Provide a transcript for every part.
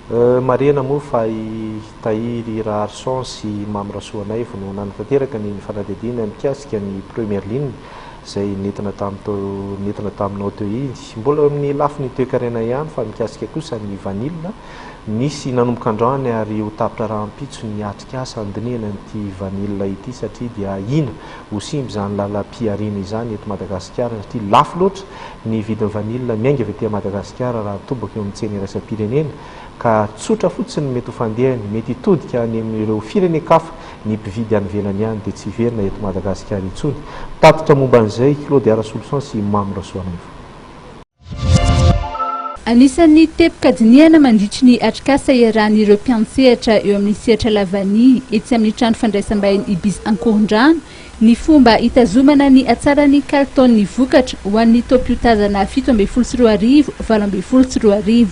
Marena moa fa i tahiry raha Arson sy Mamy Rasoanay no nanatanteraka ny fanadihadiana mikasika ny première ligne izay nentina taminao teo izy. Mbola amin'ny lafiny toe-karena ihany fa mikasika kosa ny vanille nisy nanomboka androany ary ho tapitra raha ampitso ny atrika asa andinihana n'ity vanille ity satria dia ina ho simby izany lalam-piariana izany eto Madagasikara satria lafo loatra ny vidiny vanille miainga avy aty Madagasikara raha tombaka eo amin'ny tsena iraisam-pirenena ka tsotra fotsiny mety ho fandehany mety hitodika any amin'ireo firenen-kafa ny mpividy any ivelany ihany dia tsy verina eto Madagasikara intsony. Tatitra momba an'izay Claude Arasolution sy Mamy Rasoanay. Anisan'ny tepokadiniana mandritry ny atrikasa iarahan'ireo mpiantsehatra eo amin'ny sehatra Lavany etsy amin'ny trano fandraisam-bahiny Ibis Ankorondrano ny fomba hitazomana ny atsaran'ny kalitao-ny vokatra ho an'ny toam-piotazana 7.2 8.2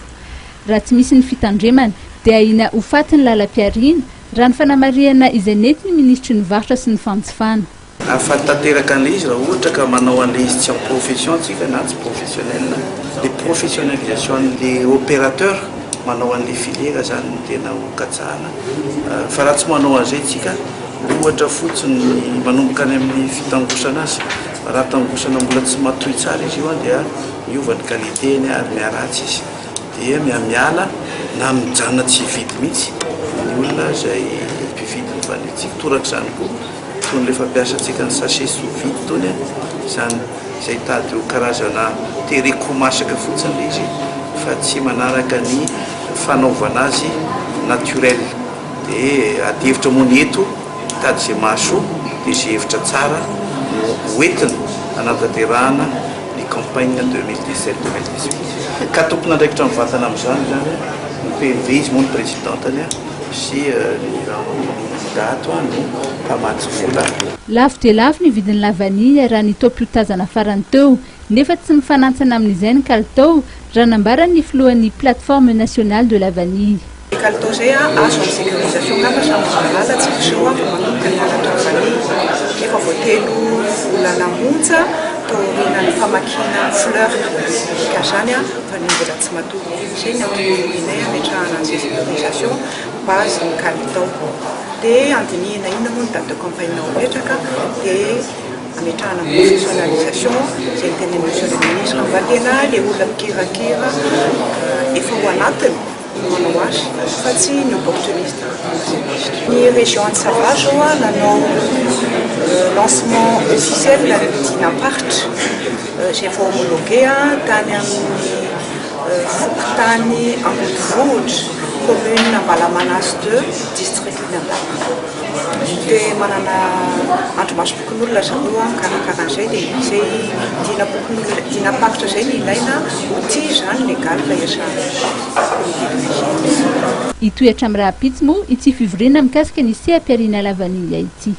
raha tsy misy ny fitandremana dia ahina ho faty ny lalam-piariana raha ny fanamariana izay nety ny ministry ny varotra sy ny fanjifana. Ahafantateraka an'ilay izy raha ohatra ka manao an'ilay izy tsy en profession tsika na tsy professionnel le professionnalisation an'ilay opérateur manao an'ilay filiera zany no tena ho katsahana fa raha tsy manao an'izay tsika ohatra fotsiny manomboka any amin'ny fitangosana azy raha tangosana mbola tsy matoy tsara izy io dia miova ny qualitény ary miaratsy izy dia miala na mijanona tsy vidy mihitsy ny olona izay mpividy ny vanille-tsika torak'izany koa toy ny le fampiasantsika ny sachet sous vide tony izany izay tady ho karazana tereko masaka fotsiny izy fa tsy manaraka ny fanaovana azy naturel dia adihevitra moa ny eto tady izay mahasoa dia izay hevitra tsara hoentina anatanterahana ny campagne 2017-2018 ka tompona andraikitra mivatana amin'izany zany ny PNV izy moa ny présidentany sy ny dato no mpamatsy vola. Lafo dia lafo ny vidiny Lavany raha ny toam-piotazana farany teo nefa tsy mifanantsana amin'izay ny kalitao raha nambaran'ny filohan'ny plateforme nationale de Lavany. Kalitao zay azo amin'ny sécurisation ngamba samy malaza tsy fisehoa fa manomboka ny anatra vanille efa voatelo volana monja taorina ny famakina fleur ka zany fa ny mbola tsy matory zay ny amin'inay ametrahana ny sécurisation base ny kalitao dia andinihana ina moa ny date de campagne ometraka dia ametrahana ny professionnalisation zay ny tena monsieur le ministre mivantena le olona mikirakira efa ho anatiny manao azy fa tsy ny opportuniste. Ny région de Sava zao nanao lancement officiel ny dinaparitra zay vao homologué tany amin'ny fokotany Ambodivohitra commune Ambalamanas 2 district d'Andava dia manana andromasom-pokon'olona zareo mikarakara an'izay dia izay dinaparitra izay ny ilaina ho tia zany légal iasana. Itoetra amin'ny raha pitsy moa itsy fivorina mikasika ny seha-piariana Lavany ity.